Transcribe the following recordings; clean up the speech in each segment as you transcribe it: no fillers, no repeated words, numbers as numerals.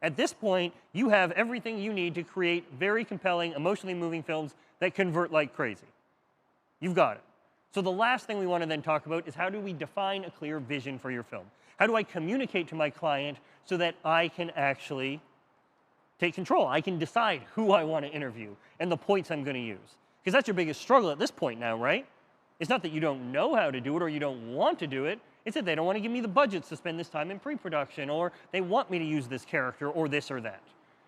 At this point, you have everything you need to create very compelling, emotionally moving films that convert like crazy. You've got it. So the last thing we want to then talk about is how do we define a clear vision for your film? How do I communicate to my client so that I can actually take control? I can decide who I want to interview and the points I'm going to use. Because that's your biggest struggle at this point now, right? It's not that you don't know how to do it or you don't want to do it. It's that they don't want to give me the budgets to spend this time in pre-production, or they want me to use this character or this or that.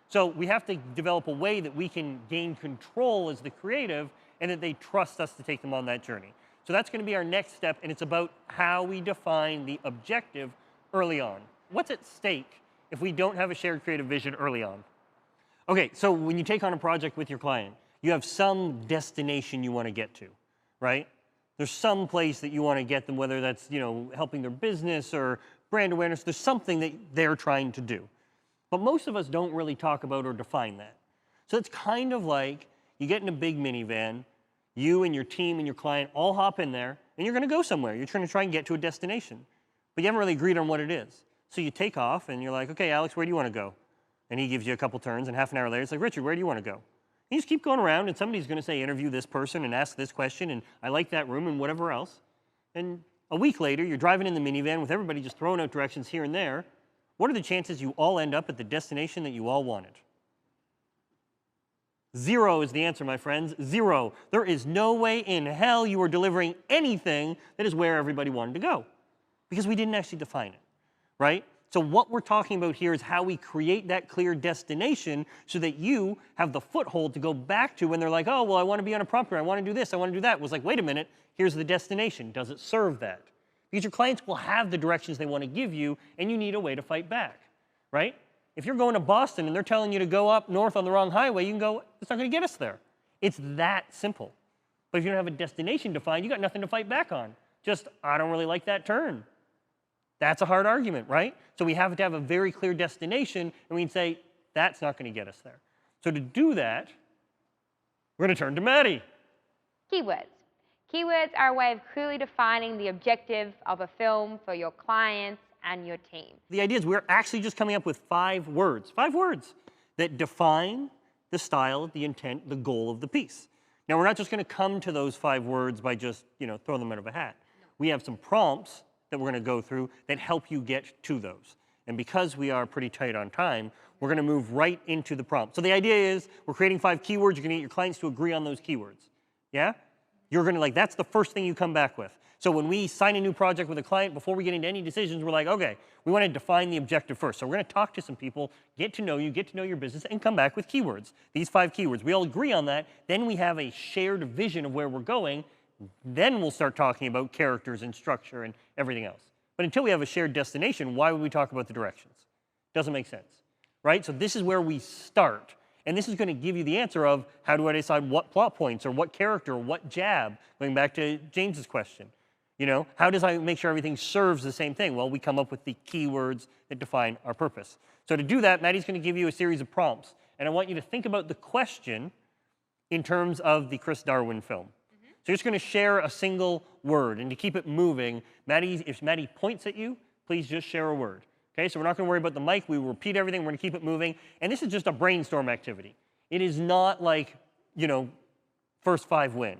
So we have to develop a way that we can gain control as the creative and that they trust us to take them on that journey. So that's going to be our next step, and it's about how we define the objective early on. What's at stake if we don't have a shared creative vision early on? Okay, so when you take on a project with your client, you have some destination you want to get to, right? There's some place that you want to get them, whether that's, helping their business or brand awareness. There's something that they're trying to do. But most of us don't really talk about or define that. So it's kind of like you get in a big minivan, you and your team and your client all hop in there, and you're going to go somewhere. You're trying and get to a destination. But you haven't really agreed on what it is. So you take off, and you're like, okay, Alex, where do you want to go? And he gives you a couple turns, and half an hour later, it's like, Richard, where do you want to go? You just keep going around, and somebody's going to say, interview this person and ask this question, and I like that room and whatever else. And a week later, you're driving in the minivan with everybody just throwing out directions here and there. What are the chances you all end up at the destination that you all wanted? 0 is the answer, my friends. 0. There is no way in hell you are delivering anything that is where everybody wanted to go, because we didn't actually define it, right? So what we're talking about here is how we create that clear destination so that you have the foothold to go back to when they're like, oh, well, I want to be on a prompter, I want to do this, I want to do that. It was like, wait a minute, here's the destination. Does it serve that? Because your clients will have the directions they want to give you, and you need a way to fight back, right? If you're going to Boston and they're telling you to go up north on the wrong highway, you can go, it's not going to get us there. It's that simple. But if you don't have a destination defined, you got nothing to fight back on. Just, I don't really like that turn. That's a hard argument, right? So we have to have a very clear destination, and we can say, that's not going to get us there. So to do that, we're going to turn to Maddie. Keywords. Keywords are a way of clearly defining the objective of a film for your clients and your team. The idea is we're actually just coming up with 5 words that define the style, the intent, the goal of the piece. Now, we're not just going to come to those 5 words by just, throwing them out of a hat. We have some prompts that we're going to go through that help you get to those. And because we are pretty tight on time, we're going to move right into the prompt. So the idea is we're creating 5 keywords. You're going to get your clients to agree on those keywords. Yeah? You're going to that's the first thing you come back with. So when we sign a new project with a client, before we get into any decisions, we're like, okay, we want to define the objective first. So we're going to talk to some people, get to know you, get to know your business, and come back with keywords. These 5 keywords. We all agree on that. Then we have a shared vision of where we're going. Then we'll start talking about characters and structure and everything else. But until we have a shared destination, why would we talk about the directions? Doesn't make sense, right? So this is where we start. And this is going to give you the answer of how do I decide what plot points or what character or what jab, going back to James's question. How does I make sure everything serves the same thing? Well, we come up with the keywords that define our purpose. So to do that, Maddie's going to give you a series of prompts. And I want you to think about the question in terms of the Chris Darwin film. So you're just going to share a single word. And to keep it moving, if Maddie points at you, please just share a word. Okay, so we're not going to worry about the mic. We will repeat everything. We're going to keep it moving. And this is just a brainstorm activity. It is not like, first 5 win.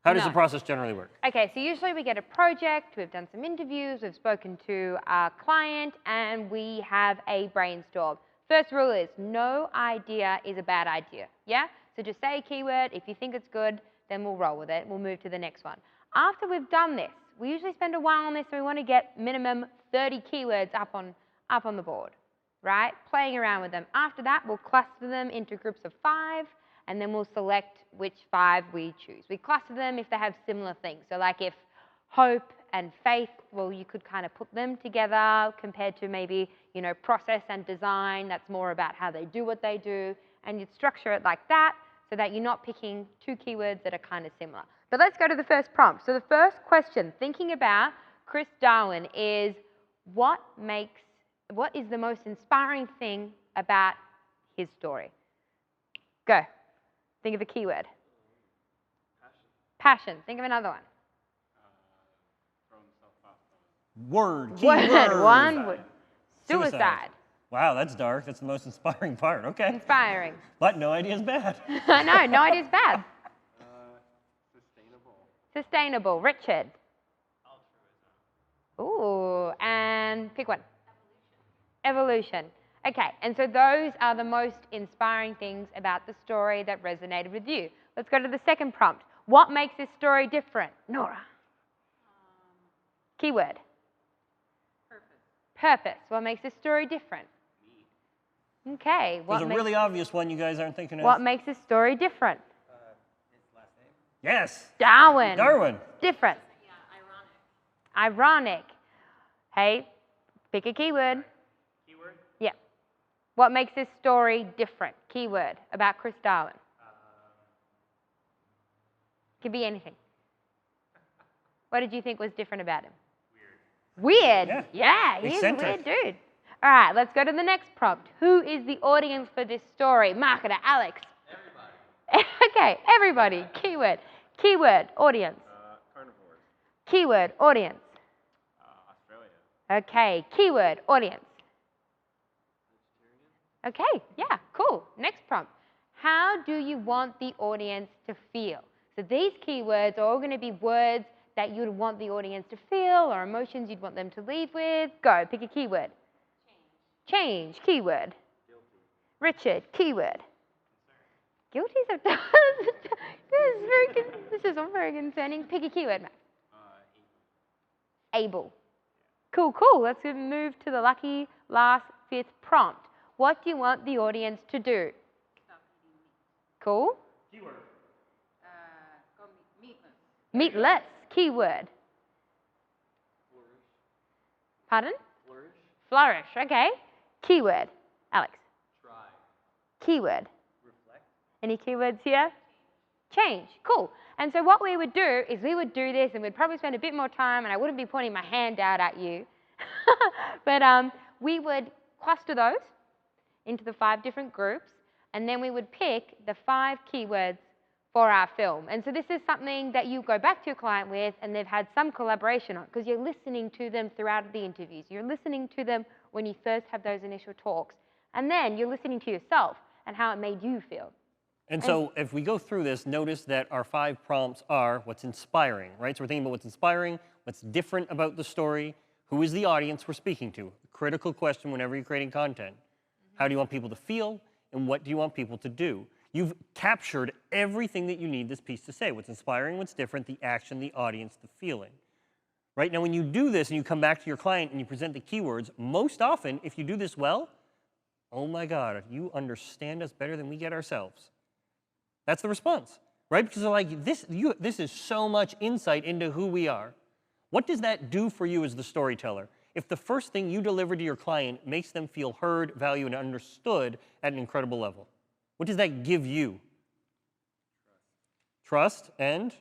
How does the process generally work? Okay, so usually we get a project, we've done some interviews, we've spoken to our client, and we have a brainstorm. First rule is no idea is a bad idea, yeah? So just say a keyword. If you think it's good, then we'll roll with it. We'll move to the next one. After we've done this, we usually spend a while on this, and we want to get minimum 30 keywords up on the board, right? Playing around with them. After that, we'll cluster them into groups of 5, and then we'll select which 5 we choose. We cluster them if they have similar things. So like if hope and faith, well, you could kind of put them together compared to maybe, process and design. That's more about how they do what they do. And you'd structure it like that so that you're not picking 2 keywords that are kind of similar. But let's go to the first prompt. So the first question, thinking about Chris Darwin, is what is the most inspiring thing about his story? Go. Think of a keyword. Passion. Think of another one. Word. Word. One word. Suicide. Wow, that's dark. That's the most inspiring part. Okay. Inspiring. But no idea is bad. I know, no idea is bad. Sustainable. Sustainable. Richard. Ooh, and pick one. Evolution. Okay, and so those are the most inspiring things about the story that resonated with you. Let's go to the second prompt. What makes this story different? Nora. Keyword. Purpose. What makes this story different? Okay. There's a really obvious one you guys aren't thinking of. What makes this story different? His last name? Yes. Darwin. Darwin. Different. Yeah, ironic. Ironic. Hey, pick a keyword. Keyword? Yeah. What makes this story different? Keyword about Chris Darwin. Could be anything. What did you think was different about him? Weird. Yeah. Yeah, he's a Eccentric. weird dude. All right, let's go to the next prompt. Who is the audience for this story? Marketer, Alex. Everybody. Okay, everybody. Keyword. Keyword, audience. Carnivores. Keyword, audience. Australia. Okay, keyword, audience. Okay, yeah, cool. Next prompt. How do you want the audience to feel? So these keywords are all going to be words that you'd want the audience to feel or emotions you'd want them to leave with. Go, pick a keyword. Change, keyword. Guilty. Richard, keyword. Guilty is this is all very concerning. Pick a keyword, Matt. Able. Cool, cool. Let's move to the lucky last fifth prompt. What do you want the audience to do? Cool. Keyword. Go meatless. Meatless, keyword. Flourish. Pardon? Flourish. Flourish, okay. Keyword. Alex. Try. Keyword. Reflect. Any keywords here? Change. Cool. And so what we would do is we would do this and we'd probably spend a bit more time and I wouldn't be pointing my hand out at you. But we would cluster those into the 5 different groups and then we would pick the 5 keywords for our film. And so this is something that you go back to your client with and they've had some collaboration on because you're listening to them throughout the interviews. You're listening to them when you first have those initial talks. And then you're listening to yourself and how it made you feel. And so if we go through this, notice that our 5 prompts are what's inspiring, right? So we're thinking about what's inspiring, what's different about the story, who is the audience we're speaking to? Critical question whenever you're creating content. How do you want people to feel, and what do you want people to do? You've captured everything that you need this piece to say. What's inspiring, what's different, the action, the audience, the feeling. Right? Now when you do this and you come back to your client and you present the keywords, most often, if you do this well, oh my God, you understand us better than we get ourselves. That's the response, right? Because they're like, this is so much insight into who we are. What does that do for you as the storyteller? If the first thing you deliver to your client makes them feel heard, valued, and understood at an incredible level, what does that give you? Trust and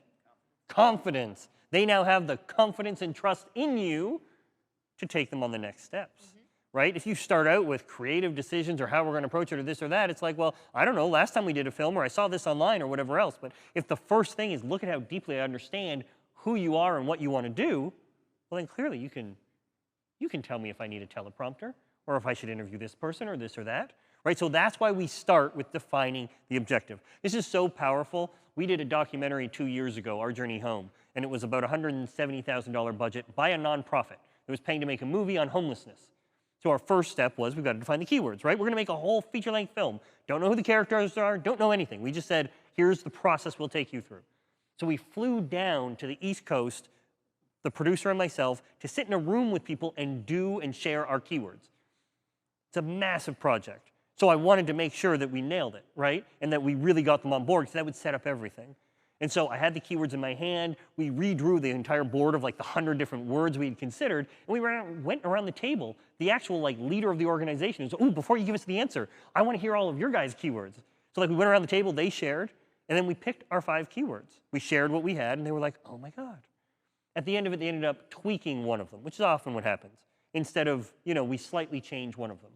confidence. They now have the confidence and trust in you to take them on the next steps. Right? If you start out with creative decisions or how we're going to approach it or this or that, it's like, well, I don't know, last time we did a film or I saw this online or whatever else. But if the first thing is look at how deeply I understand who you are and what you want to do, well, then clearly you can tell me if I need a teleprompter or if I should interview this person or this or that. Right? So that's why we start with defining the objective. This is so powerful. We did a documentary 2 years ago, Our Journey Home, and it was about a $170,000 budget by a nonprofit that was paying to make a movie on homelessness. So our first step was we've got to define the keywords, right? We're going to make a whole feature-length film. Don't know who the characters are, don't know anything. We just said, here's the process we'll take you through. So we flew down to the East Coast, the producer and myself, to sit in a room with people and do and share our keywords. It's a massive project. So I wanted to make sure that we nailed it, right? And that we really got them on board, because that would set up everything. And so I had the keywords in my hand. We redrew the entire board of like the 100 different words we had considered. And we went around the table. The actual like leader of the organization was, ooh, before you give us the answer, I want to hear all of your guys' keywords. So like we went around the table, they shared, and then we picked our 5 keywords. We shared what we had, and they were like, oh my God. At the end of it, they ended up tweaking one of them, which is often what happens. Instead of, we slightly change one of them.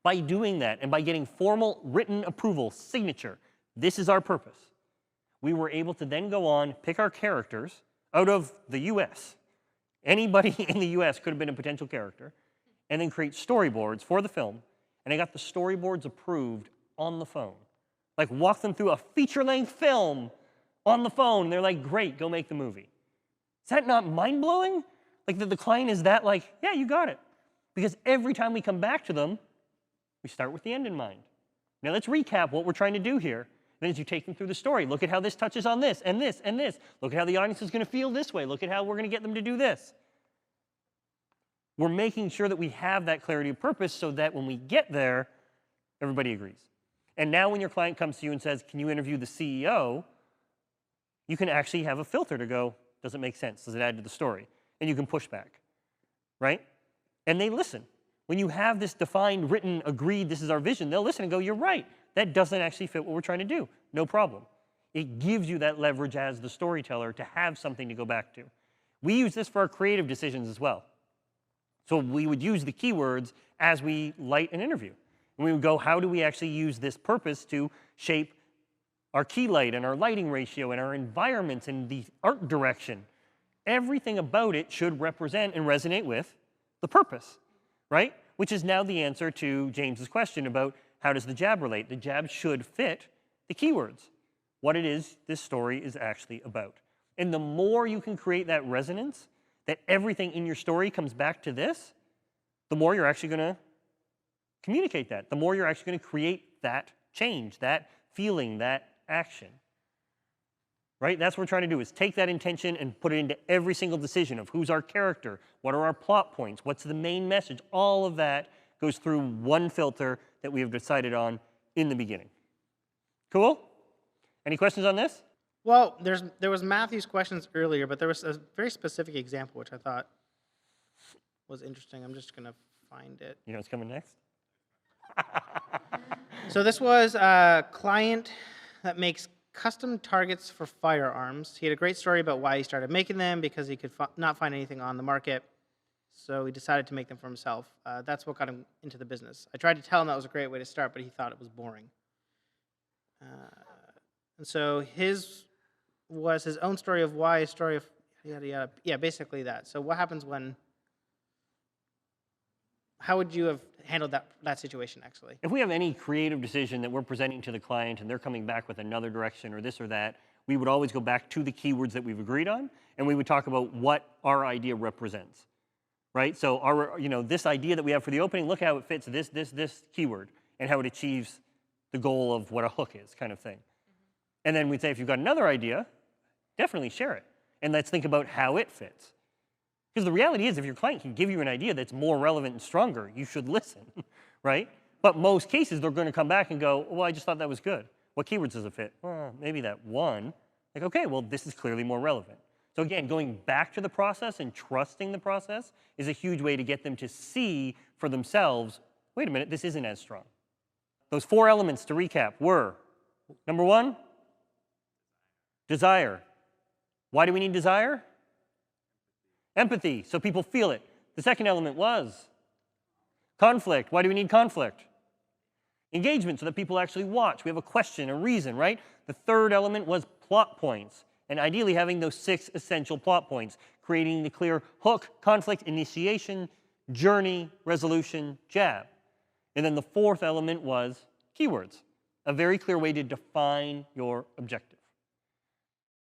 By doing that, and by getting formal written approval, signature, this is our purpose. We were able to then go on, pick our characters out of the US. Anybody in the US could have been a potential character. and then create storyboards for the film, and I got the storyboards approved on the phone. Like, walk them through a feature-length film on the phone, and they're like, great, go make the movie. Is that not mind-blowing? Like, that the client is that like, yeah, you got it. Because every time we come back to them, we start with the end in mind. Now let's recap what we're trying to do here. Then as you take them through the story, look at how this touches on this, and this, and this. Look at how the audience is going to feel this way. Look at how we're going to get them to do this. We're making sure that we have that clarity of purpose so that when we get there, everybody agrees. And now when your client comes to you and says, can you interview the CEO, you can actually have a filter to go, does it make sense? Does it add to the story? And you can push back, right? And they listen. When you have this defined, written, agreed, this is our vision, they'll listen and go, you're right. That doesn't actually fit what we're trying to do. No problem. It gives you that leverage as the storyteller to have something to go back to. We use this for our creative decisions as well. So we would use the keywords as we light an interview. And we would go, how do we actually use this purpose to shape our key light and our lighting ratio and our environments and the art direction? Everything about it should represent and resonate with the purpose, right? Which is now the answer to James's question about how does the jab relate? The jab should fit the keywords, what it is this story is actually about. And the more you can create that resonance, that everything in your story comes back to this, the more you're actually going to communicate that. The more you're actually going to create that change, that feeling, that action. Right? That's what we're trying to do, is take that intention and put it into every single decision of who's our character, what are our plot points, what's the main message. All of that goes through one filter that we have decided on in the beginning. Cool? Any questions on this? Well, there was Matthew's questions earlier, but there was a very specific example which I thought was interesting. I'm just going to find it. You know what's coming next? So this was a client that makes custom targets for firearms. He had a great story about why he started making them, because he could not find anything on the market. So he decided to make them for himself. That's what got him into the business. I tried to tell him that was a great way to start, but he thought it was boring. And so his was his own story of why, a story of yada yada. Yeah, basically that. So what happens when? How would you have handled that situation actually? If we have any creative decision that we're presenting to the client and they're coming back with another direction or this or that, we would always go back to the keywords that we've agreed on, and we would talk about what our idea represents, right? So our, this idea that we have for the opening, look how it fits this keyword and how it achieves the goal of what a hook is, kind of thing. And then we'd say, if you've got another idea, definitely share it. And let's think about how it fits. Because the reality is, if your client can give you an idea that's more relevant and stronger, you should listen, right? But most cases, they're going to come back and go, well, I just thought that was good. What keywords does it fit? Well, maybe that one. Like, okay, well, this is clearly more relevant. So again, going back to the process and trusting the process is a huge way to get them to see for themselves, wait a minute, this isn't as strong. Those 4 elements, to recap, were, number 1, desire. Why do we need desire? Empathy, so people feel it. The second element was conflict. Why do we need conflict? Engagement, so that people actually watch. We have a question, a reason, right? The third element was plot points, and ideally having those 6 essential plot points, creating the clear hook, conflict, initiation, journey, resolution, jab. And then the 4th element was keywords, a very clear way to define your objective.